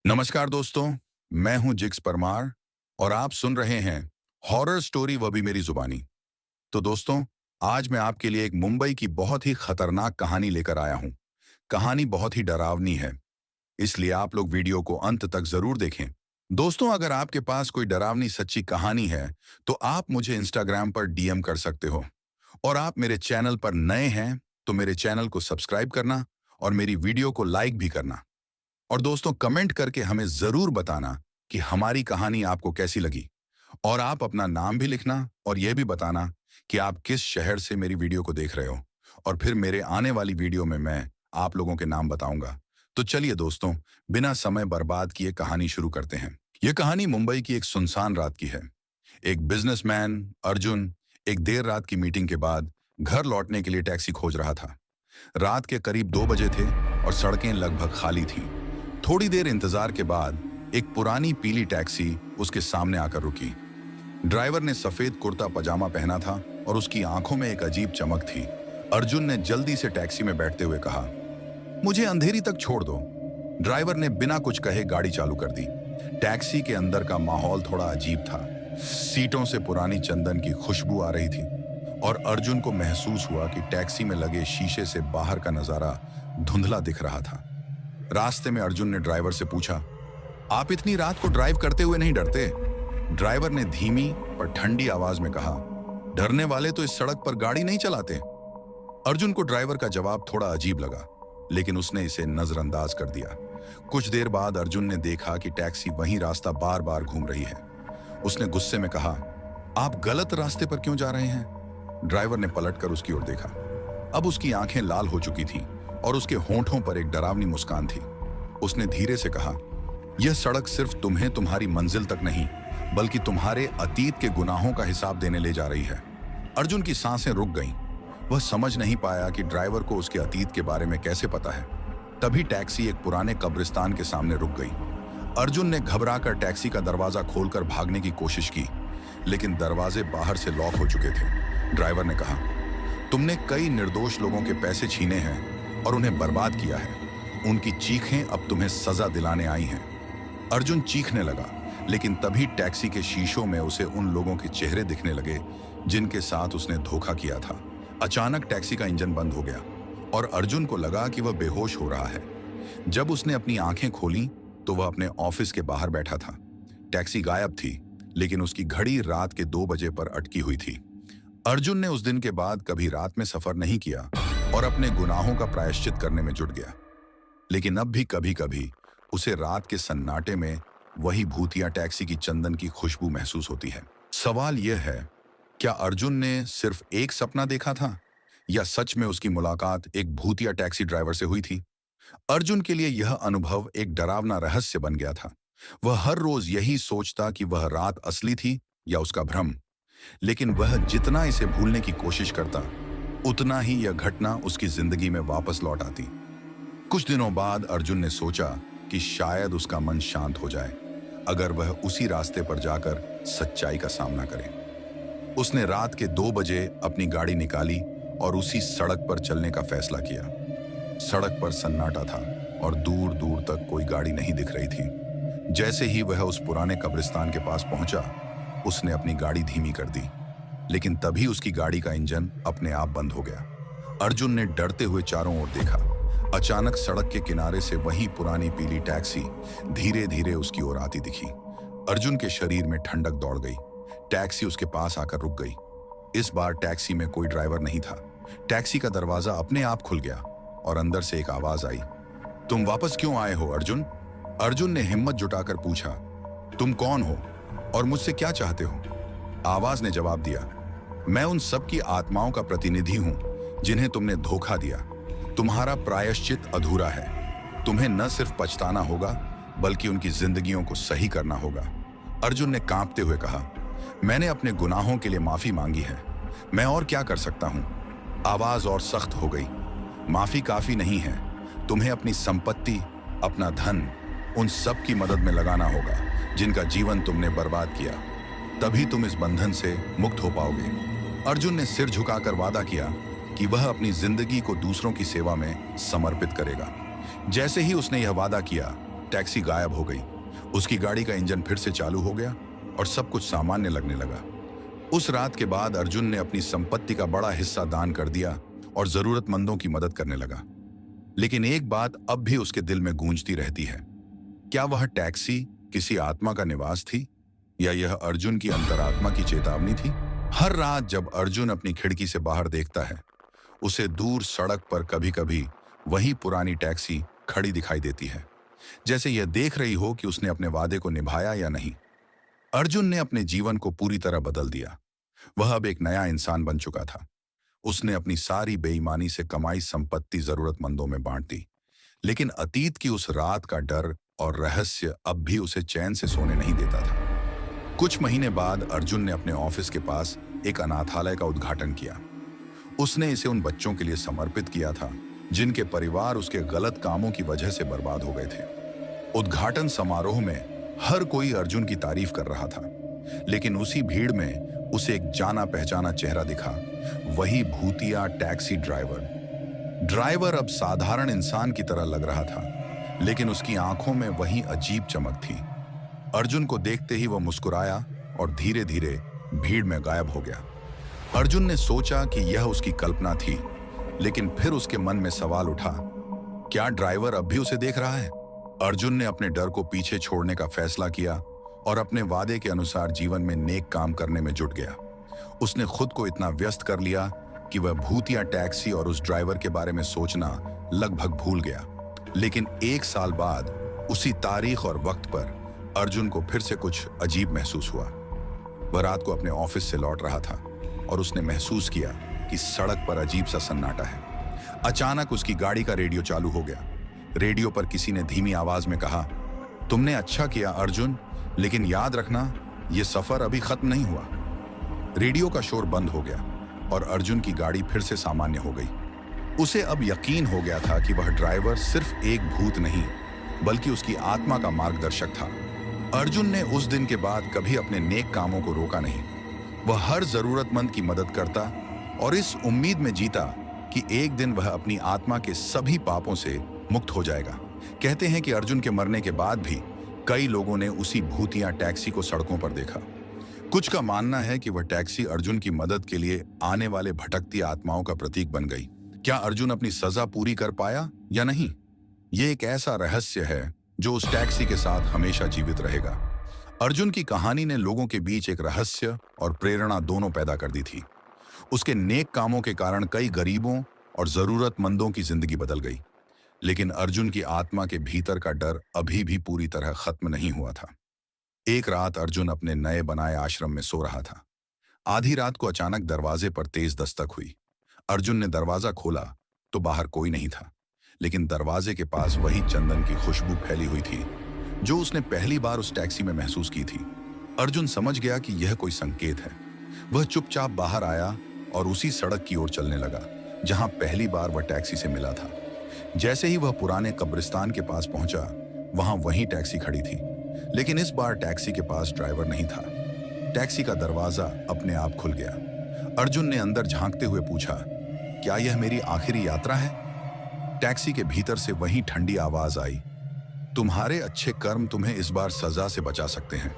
नमस्कार दोस्तों, मैं हूं जिक्स परमार और आप सुन रहे हैं हॉरर स्टोरी वो भी मेरी जुबानी। तो दोस्तों, आज मैं आपके लिए एक मुंबई की बहुत ही खतरनाक कहानी लेकर आया हूं। कहानी बहुत ही डरावनी है, इसलिए आप लोग वीडियो को अंत तक जरूर देखें। दोस्तों, अगर आपके पास कोई डरावनी सच्ची कहानी है तो आप मुझे इंस्टाग्राम पर डीएम कर सकते हो। और आप मेरे चैनल पर नए हैं तो मेरे चैनल को सब्सक्राइब करना और मेरी वीडियो को लाइक भी करना। और दोस्तों, कमेंट करके हमें जरूर बताना कि हमारी कहानी आपको कैसी लगी। और आप अपना नाम भी लिखना और यह भी बताना कि आप किस शहर से मेरी वीडियो को देख रहे हो। और फिर मेरे आने वाली वीडियो में मैं आप लोगों के नाम बताऊंगा। तो चलिए दोस्तों, बिना समय बर्बाद किए कहानी शुरू करते हैं। यह कहानी मुंबई की एक सुनसान रात की है। एक बिजनेसमैन अर्जुन एक देर रात की मीटिंग के बाद घर लौटने के लिए टैक्सी खोज रहा था। रात के करीब 2 बजे थे और सड़कें लगभग खाली थीं। थोड़ी देर इंतजार के बाद एक पुरानी पीली टैक्सी उसके सामने आकर रुकी। ड्राइवर ने सफेद कुर्ता पजामा पहना था और उसकी आंखों में एक अजीब चमक थी। अर्जुन ने जल्दी से टैक्सी में बैठते हुए कहा, मुझे अंधेरी तक छोड़ दो। ड्राइवर ने बिना कुछ कहे गाड़ी चालू कर दी। टैक्सी के अंदर का माहौल थोड़ा अजीब था। सीटों से पुरानी चंदन की खुशबू आ रही थी और अर्जुन को महसूस हुआ कि टैक्सी में लगे शीशे से बाहर का नजारा धुंधला दिख रहा था। रास्ते में अर्जुन ने ड्राइवर से पूछा, आप इतनी रात को ड्राइव करते हुए नहीं डरते? ड्राइवर ने धीमी पर ठंडी आवाज में कहा, डरने वाले तो इस सड़क पर गाड़ी नहीं चलाते। अर्जुन को ड्राइवर का जवाब थोड़ा अजीब लगा, लेकिन उसने इसे नजरअंदाज कर दिया। कुछ देर बाद अर्जुन ने देखा कि टैक्सी वही रास्ता बार बार घूम रही है। उसने गुस्से में कहा, आप गलत रास्ते पर क्यों जा रहे हैं? ड्राइवर ने पलटकर उसकी ओर देखा। अब उसकी आंखें लाल हो चुकी थीं और उसके होंठों पर एक डरावनी मुस्कान थी। उसने धीरे से कहा, यह सड़क सिर्फ तुम्हें तुम्हारी मंजिल तक नहीं, बल्कि तुम्हारे अतीत के गुनाहों का हिसाब देने ले जा रही है। अर्जुन की सांसें रुक गईं। वह समझ नहीं पाया कि ड्राइवर को उसके अतीत के बारे में कैसे पता है। तभी टैक्सी एक पुराने कब्रिस्तान के सामने रुक गई। अर्जुन ने घबराकर टैक्सी का दरवाजा खोलकर भागने की कोशिश की, लेकिन दरवाजे बाहर से लॉक हो चुके थे। ड्राइवर ने कहा, तुमने कई निर्दोष लोगों के पैसे छीने हैं और उन्हें बर्बाद किया है। उनकी चीखें अब तुम्हें सजा दिलाने आई हैं। अर्जुन चीखने लगा, लेकिन तभी टैक्सी के शीशों में उसे उन लोगों के चेहरे दिखने लगे जिनके साथ उसने धोखा किया था। अचानक टैक्सी का इंजन बंद हो गया और अर्जुन को लगा कि वह बेहोश हो रहा है। जब उसने अपनी आंखें खोलीं तो वह अपने ऑफिस के बाहर बैठा था। टैक्सी गायब थी, लेकिन उसकी घड़ी रात के 2 बजे पर अटकी हुई थी। अर्जुन ने उस दिन के बाद कभी रात में सफर नहीं किया और अपने गुनाहों का प्रायश्चित करने में जुट गया। लेकिन अब भी कभी कभी उसे रात के सन्नाटे में वही भूतिया टैक्सी की चंदन की खुशबू महसूस होती है। सवाल यह है, क्या अर्जुन ने सिर्फ एक सपना देखा था या सच में उसकी मुलाकात एक भूतिया टैक्सी ड्राइवर से हुई थी? अर्जुन के लिए यह अनुभव एक डरावना रहस्य बन गया था। वह हर रोज यही सोचता कि वह रात असली थी या उसका भ्रम। लेकिन वह जितना इसे भूलने की कोशिश करता, उतना ही यह घटना उसकी जिंदगी में वापस लौट आती। कुछ दिनों बाद अर्जुन ने सोचा कि शायद उसका मन शांत हो जाए अगर वह उसी रास्ते पर जाकर सच्चाई का सामना करे। उसने रात के 2 बजे अपनी गाड़ी निकाली और उसी सड़क पर चलने का फैसला किया। सड़क पर सन्नाटा था और दूर दूर तक कोई गाड़ी नहीं दिख रही थी। जैसे ही वह उस पुराने कब्रिस्तान के पास पहुंचा, उसने अपनी गाड़ी धीमी कर दी, लेकिन तभी उसकी गाड़ी का इंजन अपने आप बंद हो गया। अर्जुन ने डरते हुए चारों ओर देखा। अचानक सड़क के किनारे से वही पुरानी पीली टैक्सी धीरे धीरे उसकी ओर आती दिखी। अर्जुन के शरीर में ठंडक दौड़ गई। टैक्सी उसके पास आकर रुक गई। इस बार टैक्सी में कोई ड्राइवर नहीं था। टैक्सी का दरवाजा अपने आप खुल गया और अंदर से एक आवाज आई, तुम वापस क्यों आए हो अर्जुन? अर्जुन ने हिम्मत जुटाकर पूछा, तुम कौन हो और मुझसे क्या चाहते हो? आवाज ने जवाब दिया, मैं उन सब की आत्माओं का प्रतिनिधि हूं जिन्हें तुमने धोखा दिया। तुम्हारा प्रायश्चित अधूरा है। तुम्हें न सिर्फ पछताना होगा, बल्कि उनकी जिंदगियों को सही करना होगा। अर्जुन ने कांपते हुए कहा, मैंने अपने गुनाहों के लिए माफी मांगी है। मैं और क्या कर सकता हूं? आवाज और सख्त हो गई, माफी काफी नहीं है। तुम्हें अपनी संपत्ति, अपना धन, उन सब की मदद में लगाना होगा जिनका जीवन तुमने बर्बाद किया। तभी तुम इस बंधन से मुक्त हो पाओगे। अर्जुन ने सिर झुकाकर वादा किया कि वह अपनी जिंदगी को दूसरों की सेवा में समर्पित करेगा। जैसे ही उसने यह वादा किया, टैक्सी गायब हो गई। उसकी गाड़ी का इंजन फिर से चालू हो गया और सब कुछ सामान्य लगने लगा। उस रात के बाद अर्जुन ने अपनी संपत्ति का बड़ा हिस्सा दान कर दिया और जरूरतमंदों की मदद करने लगा। लेकिन एक बात अब भी उसके दिल में गूंजती रहती है। क्या वह टैक्सी किसी आत्मा का निवास थी या यह अर्जुन की अंतरात्मा की चेतावनी थी? हर रात जब अर्जुन अपनी खिड़की से बाहर देखता है, उसे दूर सड़क पर कभी कभी वही पुरानी टैक्सी खड़ी दिखाई देती है, जैसे यह देख रही हो कि उसने अपने वादे को निभाया या नहीं। अर्जुन ने अपने जीवन को पूरी तरह बदल दिया। वह अब एक नया इंसान बन चुका था। उसने अपनी सारी बेईमानी से कमाई संपत्ति जरूरतमंदों में बांट दी। लेकिन अतीत की उस रात का डर और रहस्य अब भी उसे चैन से सोने नहीं देता था। कुछ महीने बाद अर्जुन ने अपने ऑफिस के पास एक अनाथालय का उद्घाटन किया। उसने इसे उन बच्चों के लिए समर्पित किया था जिनके परिवार उसके गलत कामों की वजह से बर्बाद हो गए थे। उद्घाटन समारोह में हर कोई अर्जुन की तारीफ कर रहा था, लेकिन उसी भीड़ में उसे एक जाना पहचाना चेहरा दिखा, वही भूतिया टैक्सी ड्राइवर अब साधारण इंसान की तरह लग रहा था, लेकिन उसकी आंखों में वही अजीब चमक थी। अर्जुन को देखते ही वह मुस्कुराया और धीरे धीरे भीड़ में गायब हो गया। अर्जुन ने सोचा कि यह उसकी कल्पना थी, लेकिन फिर उसके मन में सवाल उठा, क्या ड्राइवर अब भी उसे देख रहा है? अर्जुन ने अपने डर को पीछे छोड़ने का फैसला किया और अपने वादे के अनुसार जीवन में नेक काम करने में जुट गया। उसने खुद को इतना व्यस्त कर लिया कि वह भूतिया टैक्सी और उस ड्राइवर के बारे में सोचना लगभग भूल गया। लेकिन एक साल बाद उसी तारीख और वक्त पर अर्जुन को फिर से कुछ अजीब महसूस हुआ। वह रात को अपने ऑफिस से लौट रहा था और उसने महसूस किया कि सड़क पर अजीब सा सन्नाटा है। अचानक उसकी गाड़ी का रेडियो चालू हो गया। रेडियो पर किसी ने धीमी आवाज में कहा, तुमने अच्छा किया अर्जुन, लेकिन याद रखना यह सफर अभी खत्म नहीं हुआ। रेडियो का शोर बंद हो गया और अर्जुन की गाड़ी फिर से सामान्य हो गई। उसे अब यकीन हो गया था कि वह ड्राइवर सिर्फ एक भूत नहीं, बल्कि उसकी आत्मा का मार्गदर्शक था। अर्जुन ने उस दिन के बाद कभी अपने नेक कामों को रोका नहीं। वह हर जरूरतमंद की मदद करता और इस उम्मीद में जीता कि एक दिन वह अपनी आत्मा के सभी पापों से मुक्त हो जाएगा। कहते हैं कि अर्जुन के मरने के बाद भी कई लोगों ने उसी भूतिया टैक्सी को सड़कों पर देखा। कुछ का मानना है कि वह टैक्सी अर्जुन की मदद के लिए आने वाले भटकती आत्माओं का प्रतीक बन गई। क्या अर्जुन अपनी सजा पूरी कर पाया या नहीं, ये एक ऐसा रहस्य है जो उस टैक्सी के साथ हमेशा जीवित रहेगा। अर्जुन की कहानी ने लोगों के बीच एक रहस्य और प्रेरणा दोनों पैदा कर दी थी। उसके नेक कामों के कारण कई गरीबों और जरूरतमंदों की जिंदगी बदल गई, लेकिन अर्जुन की आत्मा के भीतर का डर अभी भी पूरी तरह खत्म नहीं हुआ था। एक रात अर्जुन अपने नए बनाए आश्रम में सो रहा था। आधी रात को अचानक दरवाजे पर तेज दस्तक हुई। अर्जुन ने दरवाजा खोला तो बाहर कोई नहीं था, लेकिन दरवाजे के पास वही चंदन की खुशबू फैली हुई थी जो उसने पहली बार उस टैक्सी में महसूस की थी। अर्जुन समझ गया कि यह कोई संकेत है। वह चुपचाप बाहर आया और उसी सड़क की ओर चलने लगा जहां पहली बार वह टैक्सी से मिला था। जैसे ही वह पुराने कब्रिस्तान के पास पहुंचा, वहां वही टैक्सी खड़ी थी, लेकिन इस बार टैक्सी के पास ड्राइवर नहीं था। टैक्सी का दरवाजा अपने आप खुल गया। अर्जुन ने अंदर झांकते हुए पूछा, क्या यह मेरी आखिरी यात्रा है? टैक्सी के भीतर से वही ठंडी आवाज आई, तुम्हारे अच्छे कर्म तुम्हें इस बार सजा से बचा सकते हैं,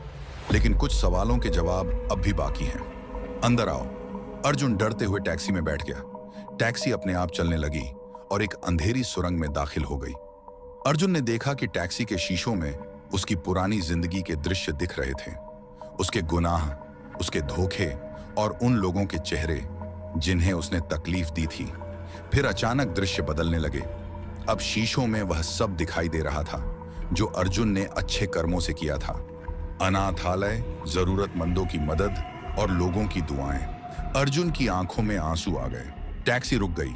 लेकिन कुछ सवालों के जवाब अब भी बाकी हैं। अंदर आओ। अर्जुन डरते हुए टैक्सी में बैठ गया। टैक्सी अपने आप चलने लगी और एक अंधेरी सुरंग में दाखिल हो गई। अर्जुन ने देखा कि टैक्सी के शीशों में उसकी पुरानी जिंदगी के दृश्य दिख रहे थे, उसके गुनाह, उसके धोखे और उन लोगों के चेहरे जिन्हें उसने तकलीफ दी थी। फिर अचानक दृश्य बदलने लगे। अब शीशों में वह सब दिखाई दे रहा था जो अर्जुन ने अच्छे कर्मों से किया था। अनाथालय, जरूरतमंदों की मदद और लोगों की दुआएं। अर्जुन की आंखों में आंसू आ गए। टैक्सी रुक गई।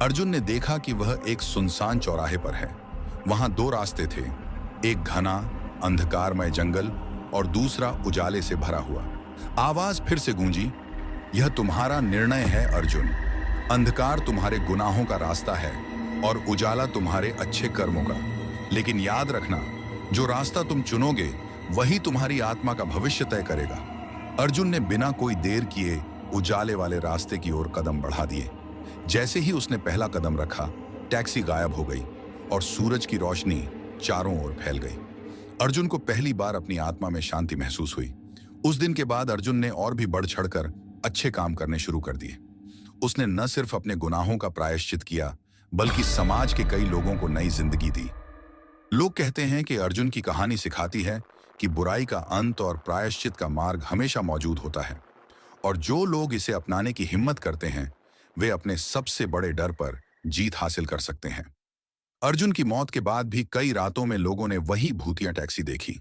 अर्जुन ने देखा कि वह एक सुनसान चौराहे पर है। वहां दो रास्ते थे, एक घना अंधकारमय जंगल और दूसरा उजाले से भरा हुआ। आवाज फिर से गूंजी, यह तुम्हारा निर्णय है अर्जुन। अंधकार तुम्हारे गुनाहों का रास्ता है और उजाला तुम्हारे अच्छे कर्मों का। लेकिन याद रखना, जो रास्ता तुम चुनोगे वही तुम्हारी आत्मा का भविष्य तय करेगा। अर्जुन ने बिना कोई देर किए उजाले वाले रास्ते की ओर कदम बढ़ा दिए। जैसे ही उसने पहला कदम रखा, टैक्सी गायब हो गई और सूरज की रोशनी चारों ओर फैल गई। अर्जुन को पहली बार अपनी आत्मा में शांति महसूस हुई। उस दिन के बाद अर्जुन ने और भी बढ़ चढ़कर अच्छे काम करने शुरू कर दिए। उसने न सिर्फ अपने गुनाहों का प्रायश्चित किया, बल्कि समाज के कई लोगों को नई जिंदगी दी। लोग कहते हैं कि अर्जुन की कहानी सिखाती है कि बुराई का अंत और प्रायश्चित का मार्ग हमेशा मौजूद होता है, और जो लोग इसे अपनाने की हिम्मत करते हैं, वे अपने सबसे बड़े डर पर जीत हासिल कर सकते हैं। अर्जुन की मौत के बाद भी कई रातों में लोगों ने वही भूतिया टैक्सी देखी,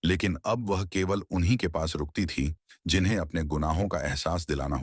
लेकिन अब वह केवल उन्हीं के पास रुकती थी जिन्हें अपने गुनाहों का एहसास दिलाना